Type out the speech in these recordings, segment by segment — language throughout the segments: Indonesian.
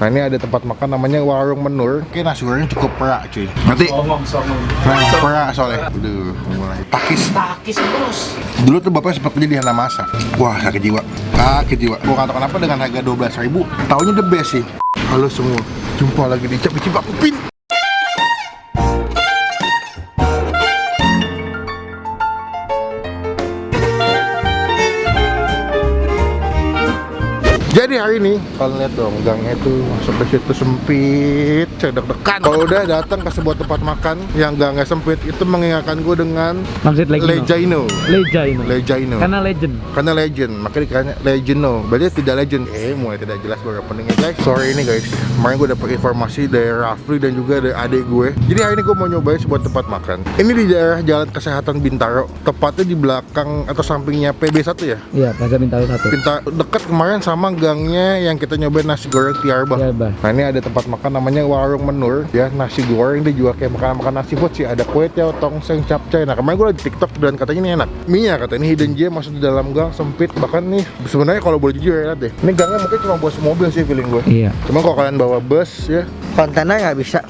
Nah ini ada tempat makan namanya Warung Menur. Oke, nasi goreng cukup perak cuy. Nanti perak soalnya. Aduh, mulai takis bos. Dulu tuh bapaknya sempat kerja di Hana Masa. Wah, sakit jiwa. Gua nggak tahu kenapa dengan harga 12.000 taunya the best sih. Halo semua, jumpa lagi di Cibak Upin. Jadi hari ini kalian lihat dong, gangnya tuh masuk ke situ sempit, saya deg-degan. Kalau udah datang ke sebuah tempat makan yang gangnya sempit, itu mengingatkan gue dengan Lejaino. Karena legend. Makanya dikasih Legeno. Berarti tidak legend. Mulai tidak jelas baru openingnya guys. Sorry ini guys. Kemarin gue dapet informasi dari Rafli dan juga dari adik gue. Jadi hari ini gue mau nyobain sebuah tempat makan. Ini di daerah Jalan Kesehatan Bintaro. Tepatnya di belakang atau sampingnya PB1 ya? Iya, Plaza Bintaro 1. Dekat kemarin sama gangnya yang kita nyobain nasi goreng Tiarba. Nah ini ada tempat makan namanya Warung Menur ya, nasi goreng dijual kayak makan nasi food sih, ada kue tiao, tongseng, capcay. Nah kemarin gue lagi TikTok dan katanya ini enak. Mie-nya katanya ini hidden gem, masuk di dalam gang sempit, bahkan nih sebenarnya kalau boleh jujur ya deh, ini gangnya mungkin cuma buat mobil sih feeling gue. Iya. Cuma kalau kalian bawa bus ya, kontennya nggak bisa.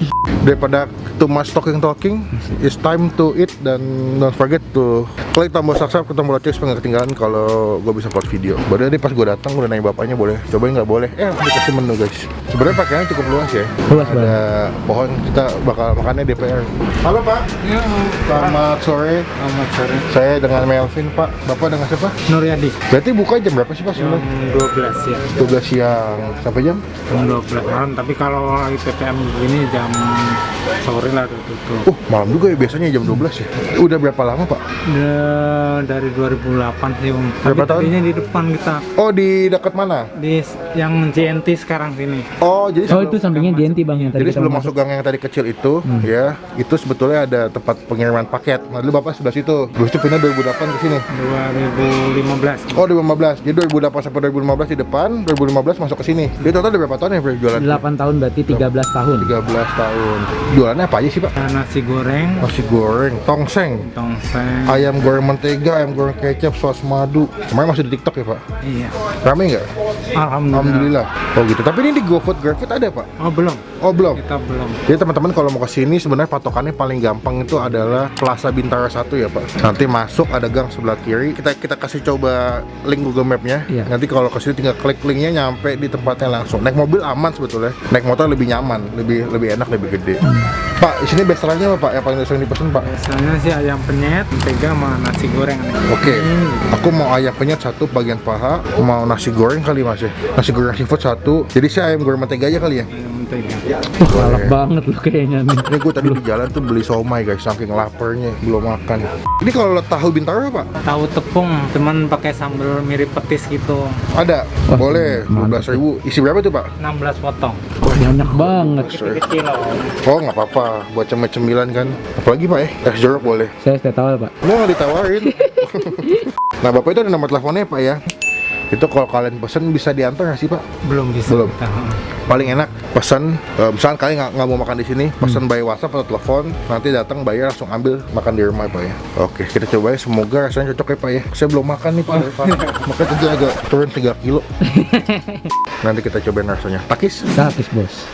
Daripada too much talking, it's time to eat. Dan don't forget to klik tombol subscribe, tombol lonceng supaya nggak ketinggalan kalau gue bisa upload video. Baru tadi pas gue datang gue udah nanya bapaknya boleh cobain nggak, boleh. Dikasih menu guys. Sebenarnya pakaiannya cukup luas ya. Luas ada banget. Pohon, kita bakal makannya DPR. Halo Pak. Ya. Selamat sore. Selamat sore. Saya dengan Melvin Pak. Bapak dengan siapa? Nuryadi. Berarti buka jam berapa sih Pak Jam sebenarnya? 12 ya. 12 siang sampai jam? Jam 12 malam. Tapi kalau lagi PPM begini jam sore lah udah tutup. Malam juga ya biasanya jam 12 ya. Udah berapa lama Pak? Dari 2008 sih Om. Berapa Tapi tahun? tadinya di depan kita. Oh di dekat mana? Di yang JNT sekarang sini. Oh jadi Oh itu sampingnya JNT bang yang tadi jadi kita sebelum mau masuk gang yang tadi kecil itu, ya, itu sebetulnya ada tempat pengiriman paket. Nah, dulu Bapak sebelah situ. Terus itu pindah 2008 ke sini. 2015. Oh, 2015. Jadi 2008 sampai 2015 di depan, 2015 masuk ke sini. Jadi total ada berapa tahun ya jualan? 8 tahun berarti 13 tahun. 13 tahun. Jualannya apa aja sih, Pak? Nasi goreng, Nasi goreng, tongseng, tongseng. ayam goreng mentega, ayam goreng kecap, saus madu. Kemarin masih di TikTok ya, Pak? Iya. Rame nggak? Alhamdulillah. Oh gitu. Tapi ini di GoFood, GrabFood ada, Pak? Oh belum. Oh belum. Kita belum. Jadi teman-teman kalau mau ke sini sebenarnya patokannya paling gampang itu adalah Plaza Bintaro 1 ya Pak. Nanti masuk ada gang sebelah kiri. Kita kasih coba link Google Map-nya. Iya. Nanti kalau ke sini tinggal klik linknya nyampe di tempatnya langsung. Naik mobil aman sebetulnya. Naik motor lebih nyaman, lebih enak, lebih gede. Pak, di sini best seller-nya apa Pak? Yang paling sering dipesan Pak? Biasanya sih ayam penyet, mentega sama nasi goreng. Oke, aku mau ayam penyet 1 bagian paha, mau nasi goreng kali Mas ya. Nasi goreng seafood 1. Jadi saya ayam goreng mentega aja kali ya. Ayam mentega. Wah, galak banget lu kayaknya nih. Ini gue tadi di jalan tuh beli somai guys, saking laparnya belum makan. Ini kalau tahu Bintaro apa? Tahu tepung, cuman pakai sambal mirip petis gitu. Ada, Wah, boleh. mantap. 12.000. Isi berapa tuh Pak? 16 potong. Banyak banget. Kecil loh. Oh nggak apa-apa, buat cemilan kan. Apalagi Pak ya? Es jeruk boleh. Saya teh tahu Pak. Lu nggak ditawarin. Nah Bapak itu ada nomor teleponnya Pak ya? Itu kalau kalian pesen bisa diantar nggak sih Pak? Belum bisa. Belum. Kita. Paling enak pesan, misalkan kalian nggak mau makan di sini, pesan by WhatsApp atau telepon, nanti datang bayar langsung ambil makan di rumah Pak ya. Oke, kita coba ya, semoga rasanya cocok ya Pak ya. Saya belum makan nih Pak, makanya tadi agak turun 3 kilo. Nanti kita cobain rasanya. Takis? Gratis bos.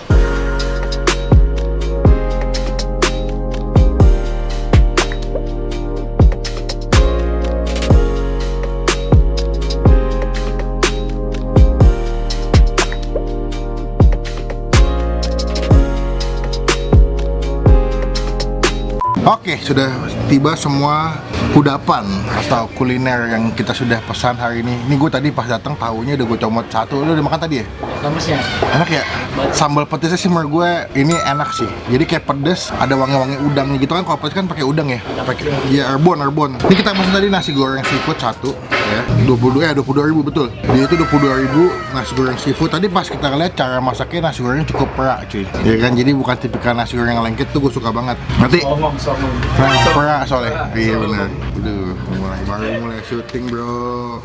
Oke, sudah tiba semua kudapan atau kuliner yang kita sudah pesan hari ini. Ini gue tadi pas datang tahunya udah gue comot 1. Lu udah makan tadi ya? Kamu sih ya? Enak ya? Sambal petisnya sih menurut gue ini enak sih. Jadi kayak pedes, ada wangi-wangi udangnya gitu kan. Kalau pedes kan pakai udang ya? Pakai ya Arbon. Ini kita pesan tadi nasi goreng seafood 1 ya. 22.000 betul. Dia itu 22.000 nasi goreng seafood. Tadi pas kita lihat cara masaknya nasi goreng cukup perak cuy. Ya kan, jadi bukan tipikal nasi goreng yang lengket tuh gue suka banget. Nanti perak soalnya. Iya benar. Udah mulai syuting bro.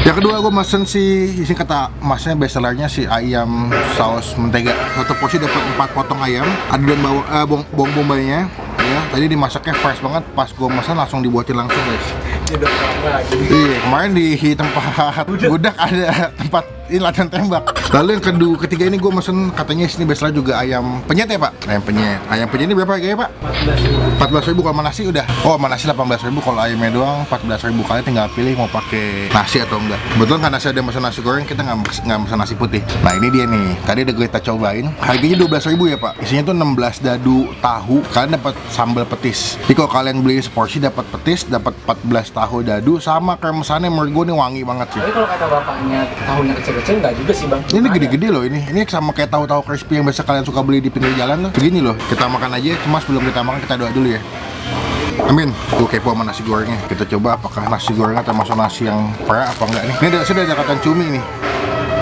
Yang kedua gue mesen sih, di sini kata masnya best sellernya si ayam saus mentega. Satu porsi dapat 4 potong ayam, aduan bawang bombaynya. Ya, tadi dimasaknya fresh banget. Pas gue mesen langsung dibuatin langsung guys. Iya, kemarin di tempat Budak ada tempat ini latihan tembak. Lalu yang ketiga ini gue mesen katanya sini biasanya juga ayam penyet ya pak? Ayam penyet ini berapa harganya pak? 14.000 kalau sama nasi udah. Oh sama nasi 18.000, kalau ayamnya doang 14.000. Kalian tinggal pilih mau pakai nasi atau enggak. Kebetulan karena saya ada mesen nasi goreng, kita nggak mesen nasi putih. Nah ini dia nih, tadi udah kita cobain. Harganya 12.000 ya pak. Isinya tuh 16 dadu tahu. Kalian dapat sambal petis. Jadi kalau kalian beli seporsi dapat petis, dapat 14 tahu dadu sama kremesannya menurut gue nih wangi banget sih. Tapi kalau kata bapaknya tahunya kecil-kecil nggak juga sih bang. Ini gede-gede loh ini. Ini sama kayak tahu-tahu crispy yang biasa kalian suka beli di pinggir jalan tuh. Begini loh. Kita makan aja. Cuma sebelum kita makan kita doa dulu ya. Amin. Gue kepo sama nasi gorengnya. Kita coba apakah nasi goreng atau masuk nasi yang perak apa enggak nih. Ini sudah ada kacang cumi nih.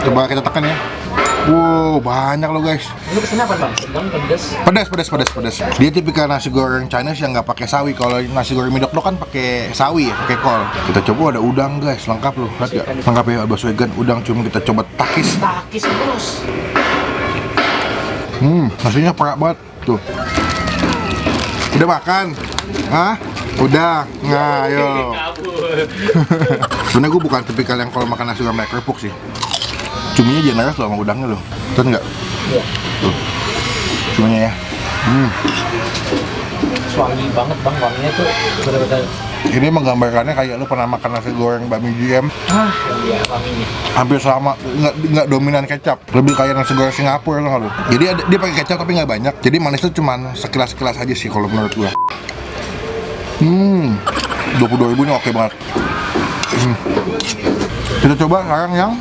Coba kita tekan ya. Wow, banyak loh guys. Ini pesennya apa bang? Sedang Pedas. Dia tipikal nasi goreng Chinese yang nggak pakai sawi. Kalau nasi goreng midok kan pakai sawi ya, pakai kol. Kita coba ada udang guys, lengkap loh. Lihat ya, lengkap ya, bakso vegan, udang cumi. Kita coba takis. Takis bos. Nasinya perak banget tuh. Udah makan? Hah? Udah, nah ayo. Sebenarnya gue bukan tipikal yang kalau makan nasi goreng kerupuk sih. Cuminya generous loh sama udangnya loh. Lihat nggak? Iya. Tuh, cuminya ya. Wangi banget bang, wanginya tuh bener-bener. Ini menggambarkannya kayak lu pernah makan nasi goreng bakmi GM. Iya wanginya. Hampir sama, nggak dominan kecap. Lebih kayak nasi goreng Singapura loh lu. Jadi dia pakai kecap tapi nggak banyak. Jadi manis tuh cuman sekilas-sekilas aja sih kalau menurut gua. 22.000 ini oke banget. Kita coba sekarang yang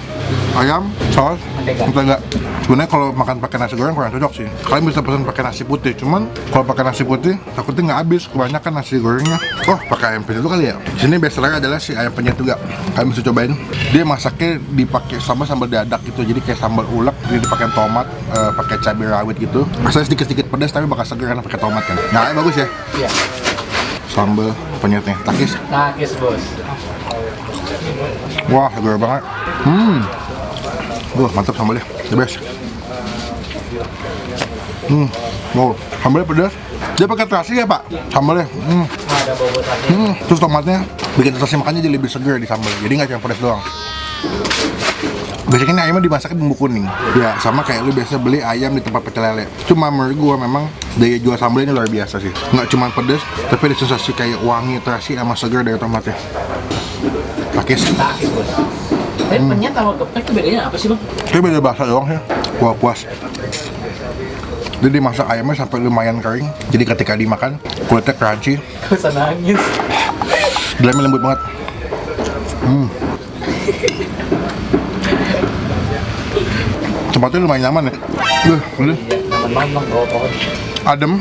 ayam saus mentega. Sebenarnya kalau makan pakai nasi goreng kurang cocok sih. Kalian bisa pesan pakai nasi putih, cuman kalau pakai nasi putih takutnya nggak habis, kebanyakan nasi gorengnya. Oh, pakai ayam penyet itu kali ya. Sini bestseller adalah si ayam penyet juga. Kalian bisa cobain. Dia masaknya dipakai sambal dadak gitu, jadi kayak sambal ulek, jadi dipakai tomat, pakai cabai rawit gitu. Rasanya sedikit pedas tapi bakal seger karena pakai tomat kan. Nah, bagus ya. Iya. Sambal penyetnya, takis. Takis bos. Wah, seger banget. Wah, mantap sambalnya, the best. Wow, sambalnya pedas. Dia pakai terasi ya pak, sambalnya. Ada bau terasi. Terus tomatnya bikin terasi makannya jadi lebih seger di sambal. Jadi nggak cuma pedas doang. Biasanya ini ayamnya dimasaknya bumbu kuning. Ya, sama kayak lu biasa beli ayam di tempat pecel lele. Cuma menurut gua memang daya jual sambal ini luar biasa sih. Nggak cuma pedas, tapi ada sensasi kayak wangi terasi sama seger dari tomatnya. Takis. Takis bos. Tapi penyet sama gepek itu bedanya apa sih bang? Kayak beda bahasa doang ya. Wah, puas. Jadi dimasak ayamnya sampai lumayan kering. Jadi ketika dimakan, kulitnya crunchy. Gak usah nangis. Dalamnya lembut banget. Tempatnya lumayan nyaman ya. Iya, nyaman banget bang, pohon. Adem,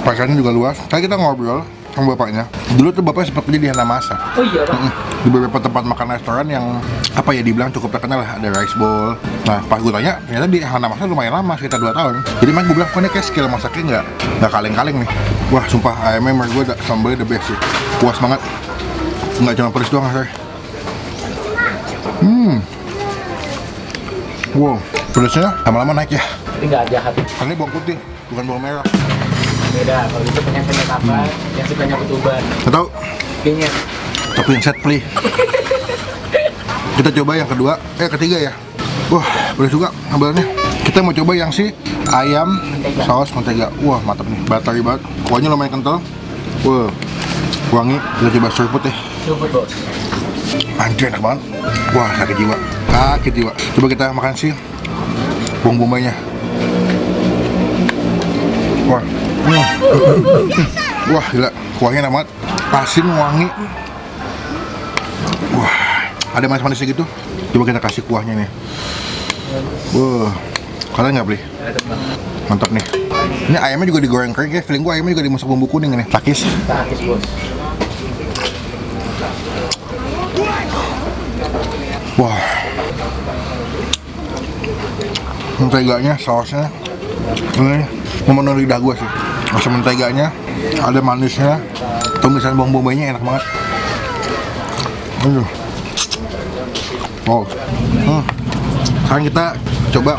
pakaiannya juga luas. Tadi kita ngobrol sama bapaknya. Dulu tuh bapaknya sempat kerja di Hanamasa. Oh iya bang. Di beberapa tempat makan restoran yang apa ya dibilang cukup terkenal lah, ada rice bowl. Nah pas gue tanya ternyata di Hanamasa lumayan lama, sekitar 2 tahun. Jadi gue bilang kok ini kayak skill masaknya nggak kaleng-kaleng nih. Wah sumpah ayamnya menurut gue sambalnya the best sih, puas banget. Nggak cuma pedas doang saya. Wow, pedasnya lama-lama naik ya. Tapi nggak jahat. Karena ini bawang putih, bukan bawang merah. Beda, kalau itu penyet apa, yang sukanya ketuban. Nggak tahu, Penyet. tapi yang set play. Kita coba yang ketiga ya. Wah, boleh juga sambalnya. Kita mau coba yang si ayam saus mentega. Wah, mantap nih, buttery banget. Kuahnya lumayan kental. Wah, wangi. Kita coba seruput deh. Seruput bos. Anjir, enak banget. Wah, sakit jiwa. Coba kita makan sih bawang bombaynya. Wah, wah gila, kuahnya enak banget. Asin, wangi. Wah, ada manis-manisnya gitu. Coba kita kasih kuahnya nih. Wah, kalian nggak beli? Mantap nih. Ini ayamnya juga digoreng kering, kayak feeling gua ayamnya juga dimasak bumbu kuning nih. Takis. Takis bos. Wah, menteganya, sausnya, ini memenuhi lidah gue sih. Rasa menteganya, ada manisnya, tumisan bawang bombaynya enak banget. Wow. Sekarang kita coba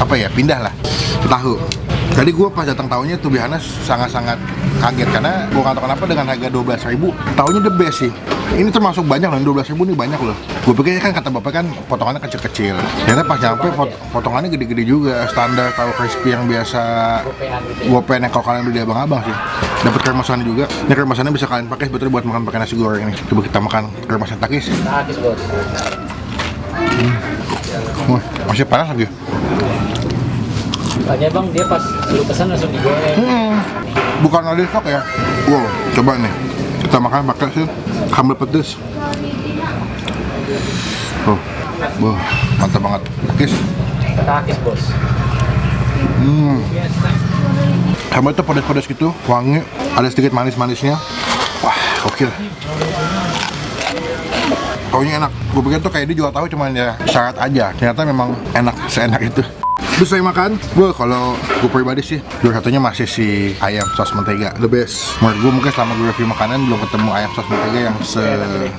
apa ya? Pindah lah ke tahu. Tadi gue pas datang tahunya tuh biasanya sangat-sangat kaget karena gue nggak tahu kenapa dengan harga 12.000 tahunya the best sih. Ini termasuk banyak loh, 12.000 ini banyak loh. Gue pikir kan kata bapak kan potongannya kecil-kecil. Ternyata pas nyampe potongannya gede-gede juga, standar tahu crispy yang biasa gopean yang kalau kalian beli di abang-abang sih. Dapat kermasannya juga. Ini kermasannya bisa kalian pakai sebetulnya buat makan pakai nasi goreng nih. Coba kita makan kermasan takis. Takis bos. Wah, masih panas lagi. Tanya bang, dia pas suruh pesan langsung digoreng. Bukan ada stok ya. Wow, coba nih. Kita makan pakai sih sambal pedes. Oh, wah, mantap banget. Takis. Takis bos. Sambal itu pedas-pedas gitu, wangi, ada sedikit manis-manisnya. Wah, oke. Taunya enak. Gue pikir tuh kayak dia jual tahu cuman ya syarat aja. Ternyata memang enak, seenak itu. Terus saya makan, kalau gue pribadi sih juara satunya masih si ayam sos mentega, the best. Menurut gue mungkin selama gue review makanan belum ketemu ayam sos mentega yang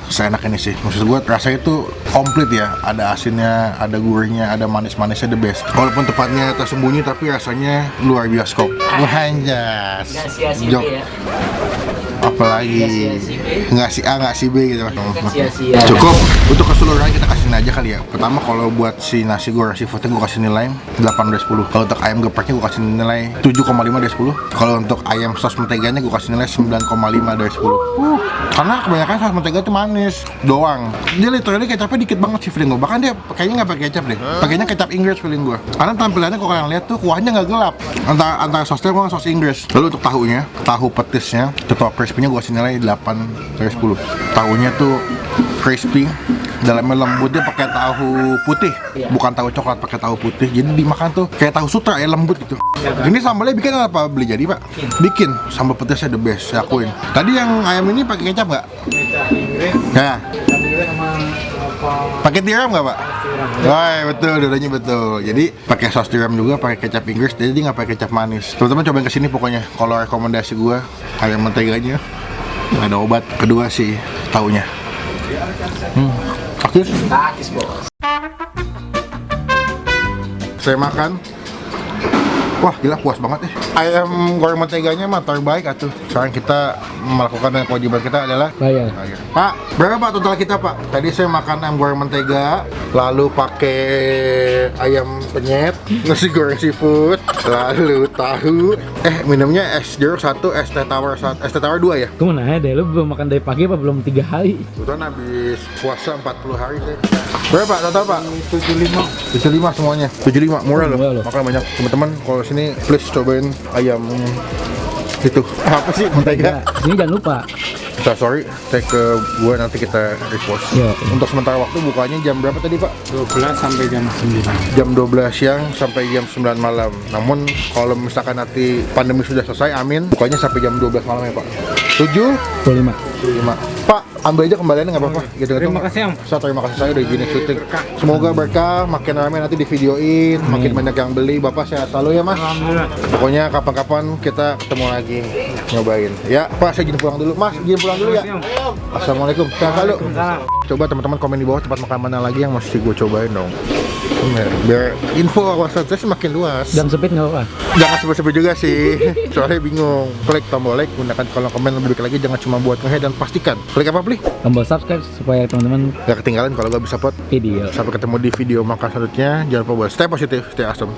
seenak ini sih. Maksud gue rasanya itu komplit ya, ada asinnya, ada gurihnya, ada manis-manisnya, the best. Walaupun tepatnya tersembunyi tapi rasanya luar bioskop. Anjas. Nggak sia-sia ya. Apalagi nggak si A nggak si B gitu mas. Sia-sia. Cukup untuk keseluruhan kita kasih aja kali ya. Pertama kalau buat si nasi goreng seafoodnya gue kasih nilai 8 dari 10. Kalau untuk ayam gepreknya gue kasih nilai 7,5 dari 10. Kalau untuk ayam sos menteganya gue kasih nilai 9,5 dari 10. Karena kebanyakan sos mentega itu manis doang. Dia literally kecapnya dikit banget sih feeling gue. Bahkan dia kayaknya nggak pakai kecap deh. Pakainya kecap Inggris feeling gue. Karena tampilannya kalau kalian lihat tuh kuahnya nggak gelap. Antara sosnya gue sos Inggris. Lalu untuk tahunya, tahu petisnya, tetap crispy-nya gue kasih nilai 8 dari 10. Tahunya tuh crispy, dalamnya lembut, dia pakai tahu putih, bukan tahu coklat, pakai tahu putih. Jadi dimakan tuh kayak tahu sutra ya, lembut gitu. Ini sambalnya bikin apa beli jadi pak? Bikin sambal petisnya the best, saya akuin. Tadi yang ayam ini pakai kecap nggak? Ya. Pakai tiram nggak pak? Wah betul, dudanya betul. Jadi pakai saus tiram juga, pakai kecap Inggris. Jadi nggak pakai kecap manis. Teman-teman cobain kesini pokoknya. Kalau rekomendasi gue ayam menteganya nggak ada obat. Kedua sih taunya. Takis bos. Saya makan. Wah gila puas banget ya. Ayam goreng menteganya mah terbaik atuh. Sekarang kita melakukan yang kewajiban kita adalah Bayar. Pak, berapa pak total kita pak? Tadi saya makan ayam goreng mentega, lalu pakai ayam penyet, nasi goreng seafood, lalu tahu. Minumnya es jeruk 1, es teh tawar 1, es teh tawar 2 ya? Gue mau nanya deh, lu belum makan dari pagi apa belum 3 hari? Kebetulan habis puasa 40 hari saya. Berapa total pak? 75 semuanya. 75 murah loh. Murah loh. Makanya banyak teman-teman kalau sini please cobain ayam itu. Apa sih mentega? Ini jangan lupa. Sorry, tag ke gue nanti kita repost. Iya. Untuk sementara waktu bukanya jam berapa tadi pak? 12 sampai jam 9. Jam 12 siang sampai jam 9 malam. Namun kalau misalkan nanti pandemi sudah selesai, amin, bukanya sampai jam 12 malam ya pak. 25. 5. Pak, ambil aja kembaliannya nggak apa-apa. Gitu, Terima kasih om. Terima kasih saya udah izinin syuting. Semoga berkah, makin ramai nanti di videoin, makin banyak yang beli. Bapak sehat selalu ya mas. Alhamdulillah. Pokoknya kapan-kapan kita ketemu lagi nyobain. Ya Pak, saya izin pulang dulu. Mas, izin pulang dulu ya. Assalamualaikum. Sehat selalu. Coba teman-teman komen di bawah tempat makan mana lagi yang mesti gue cobain dong. Biar info wawasan saya semakin luas. Gang sempit nggak apa? Jangan sebut-sebut juga sih, soalnya bingung. Klik tombol like, gunakan kolom komen lebih baik lagi. Jangan cuma buat nge dan pastikan klik apa beli. Tombol subscribe supaya teman-teman Gak ketinggalan kalau gak bisa pot. video. Sampai ketemu di video makan selanjutnya. Jangan lupa buat stay positif, stay awesome.